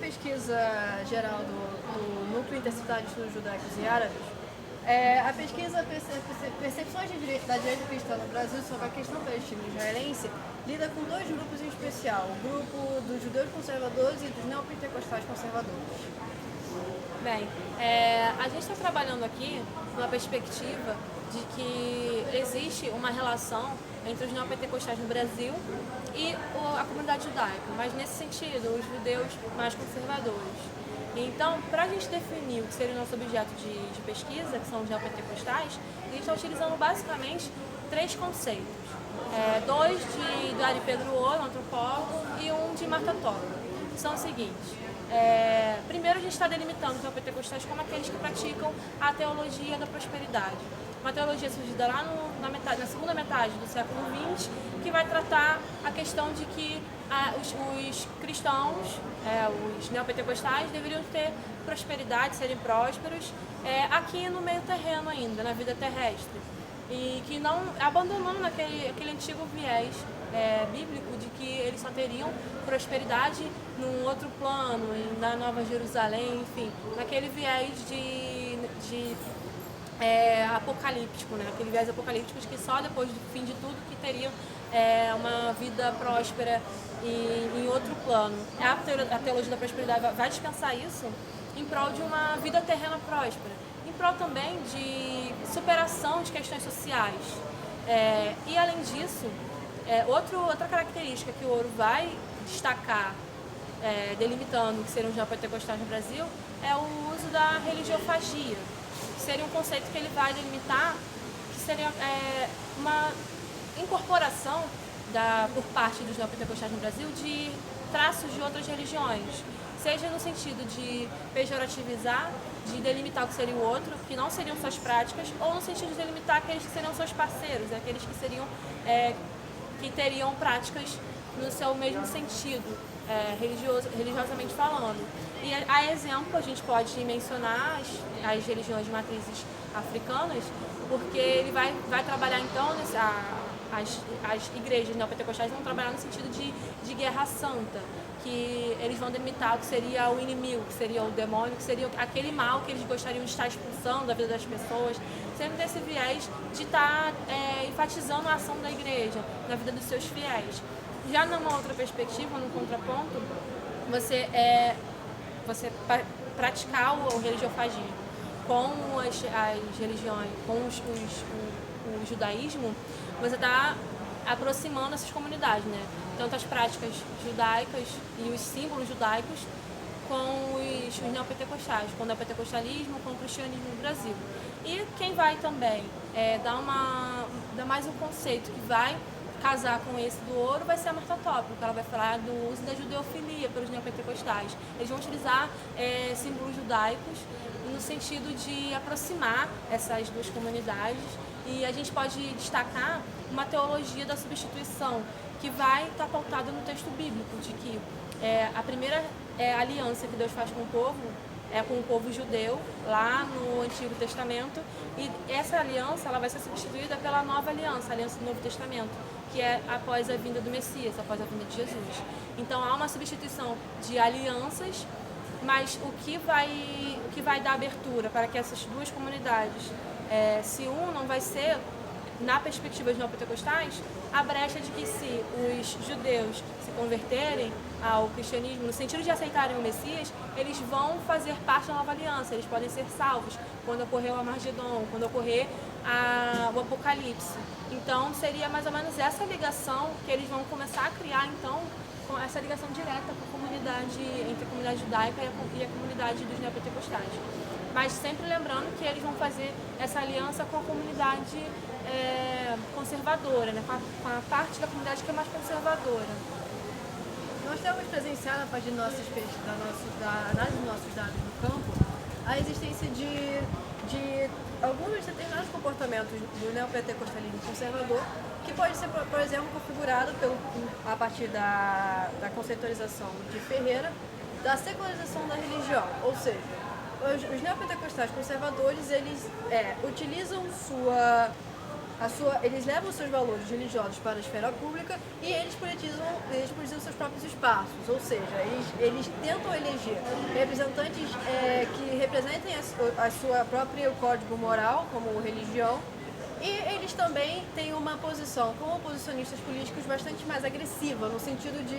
pesquisa geral do Núcleo Intercidade de Estudos Judaicos e Árabes, a pesquisa Percepções da Direita Cristã no Brasil sobre a questão palestino-israelense lida com dois grupos em especial, o grupo dos judeus conservadores e dos neopentecostais conservadores. Bem, a gente está trabalhando aqui numa perspectiva de que existe uma relação entre os neopentecostais no Brasil e a comunidade judaica, mas nesse sentido, os judeus mais conservadores. Então, para a gente definir o que seria o nosso objeto de pesquisa, que são os neopentecostais, a gente está utilizando basicamente três conceitos. Dois do Ari Pedro Ouro, um antropólogo, e um de Marta Toba. São os seguintes. Primeiro, a gente está delimitando os neopentecostais como aqueles que praticam a teologia da prosperidade. Uma teologia surgida lá na segunda metade do século XX, que vai tratar a questão de que os cristãos, os neopentecostais, deveriam ter prosperidade, serem prósperos, aqui no meio terreno ainda, na vida terrestre. E que não abandonando aquele antigo viés bíblico de que eles só teriam prosperidade num outro plano, na Nova Jerusalém, enfim, naquele viés de apocalíptico, né? Aquele viés apocalíptico de que só depois do fim de tudo que teriam uma vida próspera em outro plano. A teologia da prosperidade vai dispensar isso em prol de uma vida terrena próspera, em prol também de superação de questões sociais. E além disso, outra característica que o Ouro vai destacar, delimitando o que seriam os neopentecostais no Brasil, é o uso da religiofagia, que seria um conceito que ele vai delimitar, que seria uma incorporação por parte dos neopentecostais no Brasil de traços de outras religiões, seja no sentido de pejorativizar, de delimitar o que seria o outro, que não seriam suas práticas, ou no sentido de delimitar aqueles que seriam seus parceiros, aqueles que seriam que teriam práticas no seu mesmo sentido, religiosamente falando. E a exemplo, a gente pode mencionar as religiões de matrizes africanas, porque ele vai trabalhar então, as igrejas neopentecostais vão trabalhar no sentido de guerra santa, que eles vão delimitar o que seria o inimigo, que seria o demônio, que seria aquele mal que eles gostariam de estar expulsando da vida das pessoas, sempre desse viés de estar enfatizando a ação da igreja na vida dos seus fiéis. Já numa outra perspectiva, no contraponto, você praticar o religiofagismo com as religiões, com o judaísmo, você está aproximando essas comunidades, né? Tanto as práticas judaicas e os símbolos judaicos com os neopentecostais, com o neopentecostalismo, com o cristianismo no Brasil. E quem vai também dar mais um conceito que vai casar com esse do Ouro vai ser a Marta Toba, porque ela vai falar do uso da judeofilia pelos neopentecostais. Eles vão utilizar símbolos judaicos no sentido de aproximar essas duas comunidades, e a gente pode destacar uma teologia da substituição que vai estar pautada no texto bíblico, de que a primeira aliança que Deus faz com o povo é com o povo judeu, lá no Antigo Testamento, e essa aliança ela vai ser substituída pela nova aliança, a aliança do Novo Testamento, que é após a vinda do Messias, após a vinda de Jesus. Então há uma substituição de alianças, mas o que vai dar abertura para que essas duas comunidades se unam vai ser, na perspectiva dos neopentecostais, a brecha de que se os judeus se converterem ao cristianismo, no sentido de aceitarem o Messias, eles vão fazer parte da nova aliança, eles podem ser salvos quando ocorrer o Armagedon, quando ocorrer o Apocalipse. Então seria mais ou menos essa ligação que eles vão começar a criar, então, com essa ligação direta com a comunidade, entre a comunidade judaica e a comunidade dos neopentecostais. Mas sempre lembrando que eles vão fazer essa aliança com a comunidade conservadora, né? com a parte da comunidade que é mais conservadora. Nós temos presenciado, a partir da análise dos nossos dados no campo, a existência de alguns determinados comportamentos do neopentecostalismo conservador que pode ser, por exemplo, configurado a partir da conceitualização de Ferreira da secularização da religião, ou seja, os neopentecostais conservadores eles utilizam eles levam os seus valores religiosos para a esfera pública e eles politizam seus próprios espaços, ou seja, eles tentam eleger representantes que representem a sua própria código moral como religião. E eles também têm uma posição como oposicionistas políticos bastante mais agressiva, no sentido de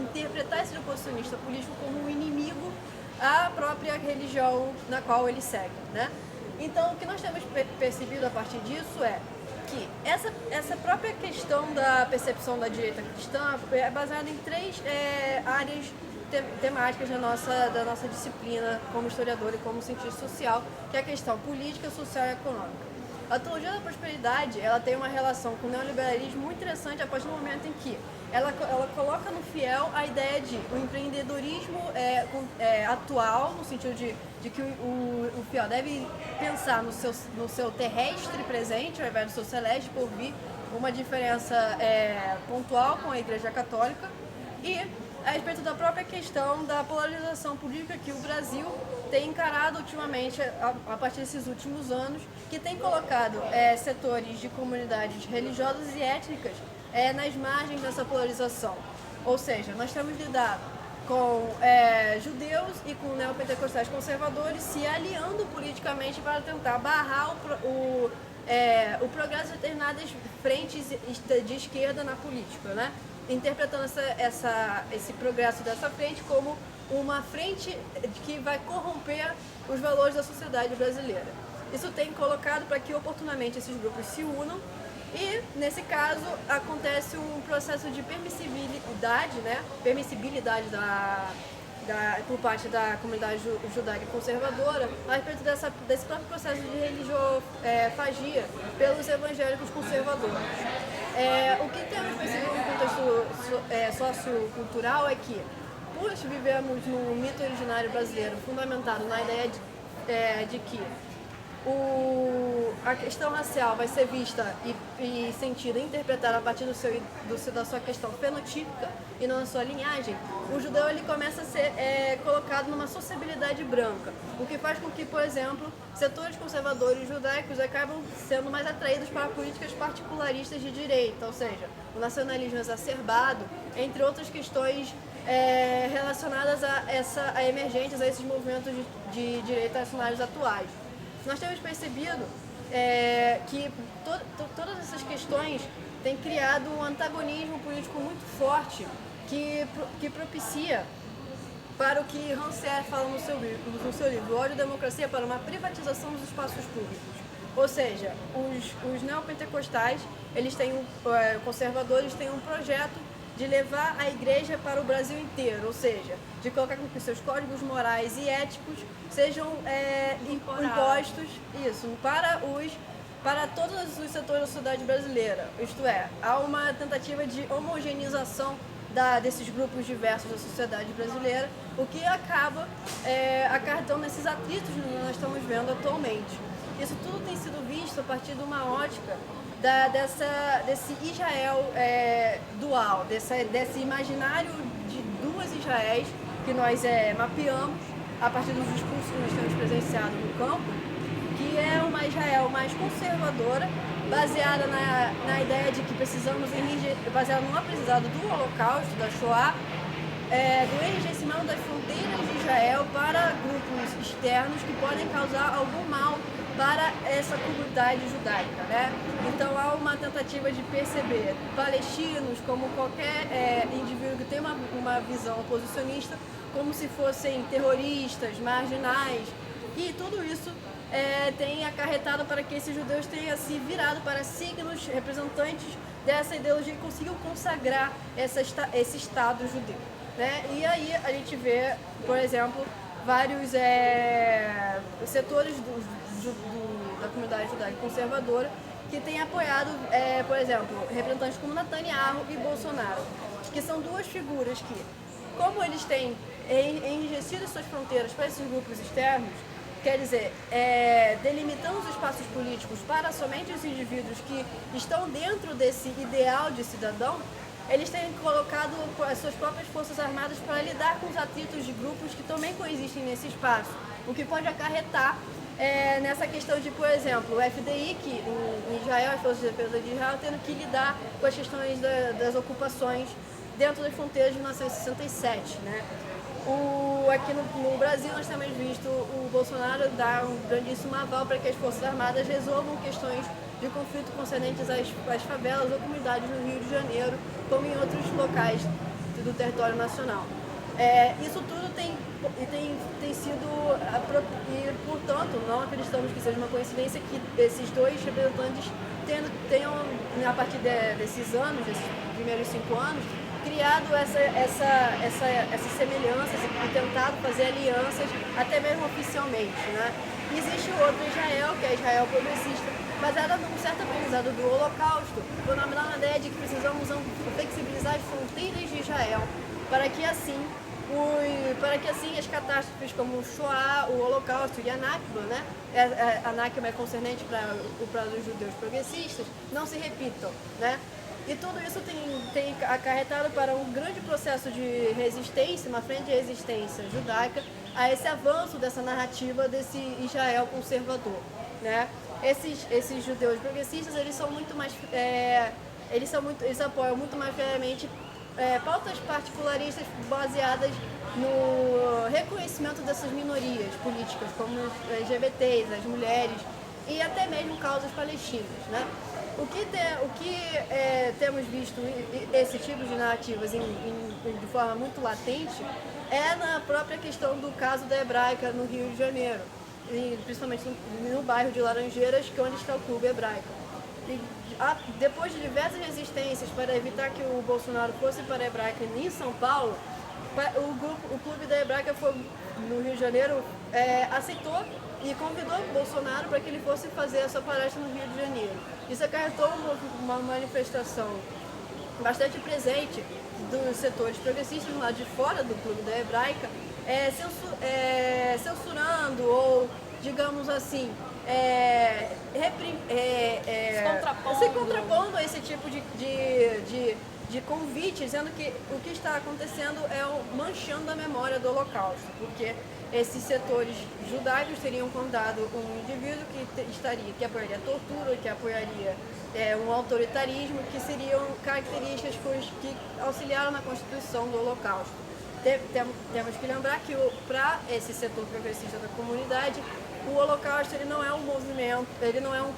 interpretar esse oposicionista político como um inimigo à própria religião na qual eles seguem, né? Então, o que nós temos percebido a partir disso é que essa própria questão da percepção da direita cristã é baseada em três áreas temáticas da nossa disciplina como historiador e como cientista social, que é a questão política, social e econômica. A teologia da prosperidade, ela tem uma relação com o neoliberalismo muito interessante a partir do momento em que ela coloca no fiel a ideia de o empreendedorismo atual, no sentido de que o fiel deve pensar no seu terrestre presente ao invés do seu celeste por vir, uma diferença pontual com a Igreja Católica, e a respeito da própria questão da polarização política que o Brasil tem encarado ultimamente, a partir desses últimos anos, que tem colocado setores de comunidades religiosas e étnicas nas margens dessa polarização. Ou seja, nós temos lidado com judeus e com neopentecostais conservadores se aliando politicamente para tentar barrar o progresso de determinadas frentes de esquerda na política, né? Interpretando esse progresso dessa frente como uma frente que vai corromper os valores da sociedade brasileira. Isso tem colocado para que oportunamente esses grupos se unam e, nesse caso, acontece um processo de permissibilidade, né? Permissibilidade por parte da comunidade judaica conservadora a respeito desse próprio processo de religiofagia pelos evangélicos conservadores. O que temos percebido no contexto sociocultural é que, por vivemos num mito originário brasileiro fundamentado na ideia de que a questão racial vai ser vista e sentida e interpretada a partir da sua questão fenotípica e não na sua linhagem, o judeu ele começa a ser colocado numa sociabilidade branca, o que faz com que, por exemplo, setores conservadores judaicos acabam sendo mais atraídos para políticas particularistas de direita, ou seja, o nacionalismo exacerbado, entre outras questões relacionadas a emergentes, a esses movimentos de direita nacionais atuais. Nós temos percebido que todas essas questões têm criado um antagonismo político muito forte que propicia para o que Rancière fala no seu livro, Ódio e Democracia, para uma privatização dos espaços públicos. Ou seja, os neopentecostais, conservadores têm um projeto de levar a igreja para o Brasil inteiro, ou seja, de colocar com que seus códigos morais e éticos sejam impostos para todos os setores da sociedade brasileira. Isto é, há uma tentativa de homogeneização desses grupos diversos da sociedade brasileira, o que acaba acarretando esses atritos que nós estamos vendo atualmente. Isso tudo tem sido visto a partir de uma ótica desse Israel dual, desse imaginário de duas Israéis que nós mapeamos a partir dos discursos que nós temos presenciado no campo, que é uma Israel mais conservadora, baseada na ideia de que baseada no aprendizado do Holocausto, da Shoah, do enrijecimento das fronteiras de Israel para grupos externos que podem causar algum mal para essa comunidade judaica, né? Então há uma tentativa de perceber palestinos como qualquer indivíduo que tem uma visão oposicionista como se fossem terroristas, marginais, e tudo isso tem acarretado para que esses judeus tenham se virado para signos representantes dessa ideologia e consigam consagrar esse Estado judeu, né? E aí a gente vê, por exemplo, vários setores da comunidade judaica conservadora que têm apoiado, por exemplo, representantes como Netanyahu e Bolsonaro, que são duas figuras que, como eles têm enrijecido suas fronteiras para esses grupos externos, quer dizer, delimitando os espaços políticos para somente os indivíduos que estão dentro desse ideal de cidadão, eles têm colocado as suas próprias forças armadas para lidar com os atritos de grupos que também coexistem nesse espaço, o que pode acarretar nessa questão de, por exemplo, o FDI, que em Israel, as Forças de Defesa de Israel, tendo que lidar com as questões das ocupações dentro das fronteiras de 1967, né? Aqui no Brasil nós temos visto o Bolsonaro dar um grandíssimo aval para que as Forças Armadas resolvam questões de conflito concernentes às favelas ou comunidades no Rio de Janeiro, como em outros locais do território nacional. Isso tudo tem sido, e portanto não acreditamos que seja uma coincidência que esses dois representantes tenham a partir desses anos, desses primeiros 5 anos, criado essas semelhanças e tentado fazer alianças, até mesmo oficialmente, né? Existe outro Israel, que é Israel progressista, baseada num certo aprendizado do Holocausto, na ideia de que precisamos flexibilizar as fronteiras de Israel, para que assim as catástrofes como o Shoah, o Holocausto e a Nakba, né? A Nakba é concernente para os judeus progressistas, não se repitam, né? E tudo isso tem acarretado para um grande processo de resistência, uma frente de resistência judaica a esse avanço dessa narrativa desse Israel conservador, né? Esses judeus progressistas, eles apoiam muito mais claramente pautas particularistas baseadas no reconhecimento dessas minorias políticas, como os LGBTs, as mulheres e até mesmo causas palestinas, né? O que temos visto esse tipo de narrativas de forma muito latente é na própria questão do caso da Hebraica no Rio de Janeiro, e principalmente no bairro de Laranjeiras, que é onde está o Clube Hebraica. E, depois de diversas resistências para evitar que o Bolsonaro fosse para a Hebraica em São Paulo, o Clube da Hebraica no Rio de Janeiro aceitou e convidou o Bolsonaro para que ele fosse fazer a sua palestra no Rio de Janeiro. Isso acarretou uma manifestação bastante presente dos setores progressistas do lado de fora do Clube da Hebraica, censurando ou, digamos assim, se contrapondo a esse tipo de convite, dizendo que o que está acontecendo é manchando a memória do Holocausto, porque esses setores judaicos teriam condenado um indivíduo que apoiaria a tortura, que apoiaria um autoritarismo, que seriam características que auxiliaram na constituição do Holocausto. Temos que lembrar que para esse setor progressista da comunidade, o Holocausto ele não é um movimento, ele não é um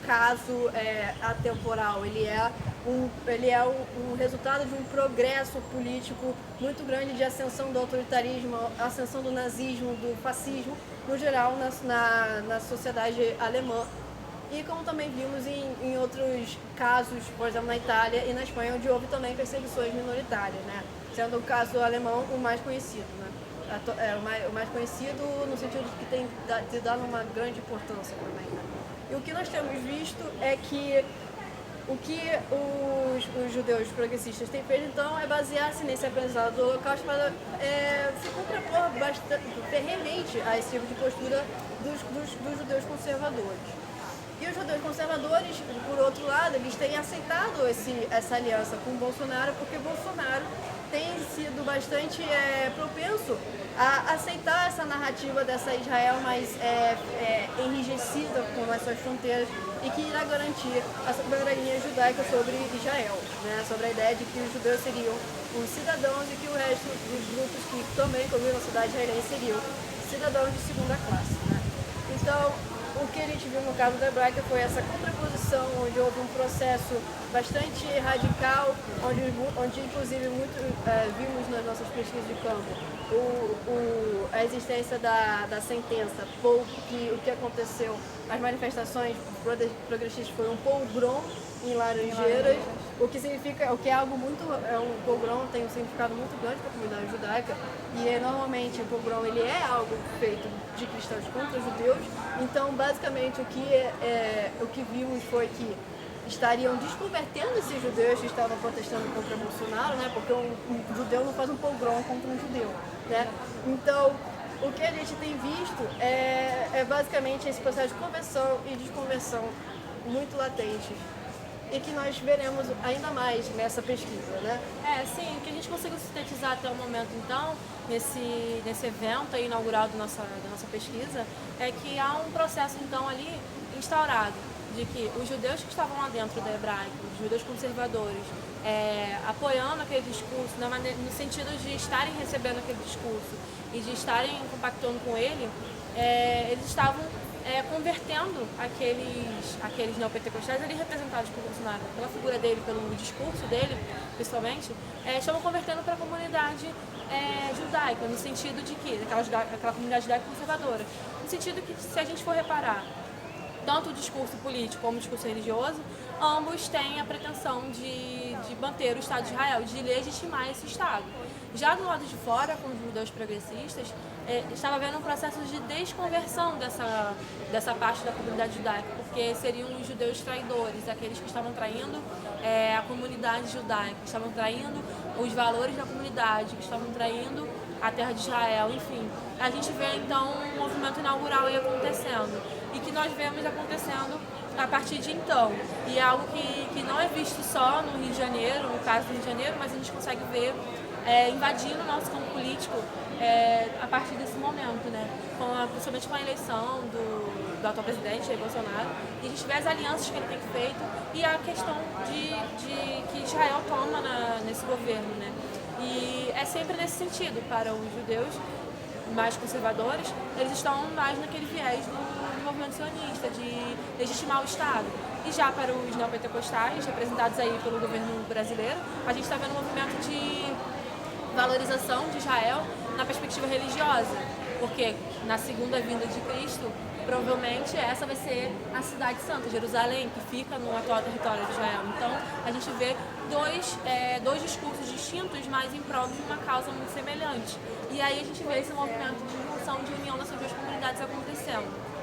caso atemporal, ele é um resultado de um progresso político muito grande de ascensão do autoritarismo, ascensão do nazismo, do fascismo, no geral, na sociedade alemã. E como também vimos em outros casos, por exemplo, na Itália e na Espanha, onde houve também perseguições minoritárias, né? Sendo o caso alemão o mais conhecido, né? O mais conhecido no sentido de que tem dado uma grande importância também, né? E o que nós temos visto é que o que os judeus progressistas têm feito, então, é basear-se nesse aprendizado do Holocausto para se contrapor ferrenhamente a esse tipo de postura dos judeus conservadores. E os judeus conservadores, por outro lado, eles têm aceitado essa aliança com o Bolsonaro, porque Bolsonaro tem sido bastante propenso a aceitar essa narrativa dessa Israel mais enrijecida com as suas fronteiras e que irá garantir a soberania judaica sobre Israel, né? Sobre a ideia de que os judeus seriam os cidadãos e que o resto dos grupos que também convivem na cidade israelense seriam cidadãos de segunda classe, né? Então, o que a gente viu no caso da Hebraica foi essa contraposição, onde houve um processo bastante radical, onde inclusive vimos nas nossas pesquisas de campo a existência da sentença, o que aconteceu, as manifestações progressistas foi um pogrom em Laranjeiras, o que é algo muito, um pogrom tem um significado muito grande para a comunidade judaica, e normalmente o pogrom ele é algo feito de cristãos contra judeus. Então basicamente o que vimos foi que estariam desconvertendo esses judeus que estavam protestando contra Bolsonaro, né? Porque um judeu não faz um pogrom contra um judeu, né? Então o que a gente tem visto é basicamente esse processo de conversão e desconversão muito latente e que nós veremos ainda mais nessa pesquisa, né? Sim, o que a gente conseguiu sintetizar até o momento, então, nesse evento aí inaugural da nossa pesquisa, é que há um processo, então, ali instaurado, de que os judeus que estavam lá dentro da Hebraica, os judeus conservadores, apoiando aquele discurso, no sentido de estarem recebendo aquele discurso e de estarem compactando com ele, eles estavam convertendo aqueles neopentecostais ali representados por Bolsonaro, pela figura dele, pelo discurso dele, principalmente, estavam convertendo para a comunidade judaica, no sentido de que, aquela comunidade judaica conservadora, no sentido que, se a gente for reparar, tanto o discurso político como o discurso religioso, ambos têm a pretensão de manter o Estado de Israel, de legitimar esse Estado. Já do lado de fora, com os judeus progressistas, estava havendo um processo de desconversão dessa parte da comunidade judaica, porque seriam os judeus traidores, aqueles que estavam traindo a comunidade judaica, que estavam traindo os valores da comunidade, que estavam traindo a terra de Israel, enfim. A gente vê, então, um movimento inaugural aí acontecendo, e que nós vemos acontecendo a partir de então. E é algo que não é visto só no Rio de Janeiro, no caso do Rio de Janeiro, mas a gente consegue ver invadindo o nosso campo político a partir desse momento, né? Principalmente com a eleição do atual presidente, Jair Bolsonaro, e a gente vê as alianças que ele tem feito e a questão de que Israel toma nesse governo, né? E é sempre nesse sentido, para os judeus mais conservadores, eles estão mais naquele viés do movimento sionista, de legitimar o Estado. E já para os neopentecostais, representados aí pelo governo brasileiro, a gente está vendo um movimento de valorização de Israel na perspectiva religiosa, porque na segunda vinda de Cristo, provavelmente essa vai ser a cidade santa, Jerusalém, que fica no atual território de Israel. Então, a gente vê dois discursos distintos, mas em prol de uma causa muito semelhante. E aí a gente vê esse movimento de junção, de união dessas duas comunidades acontecendo.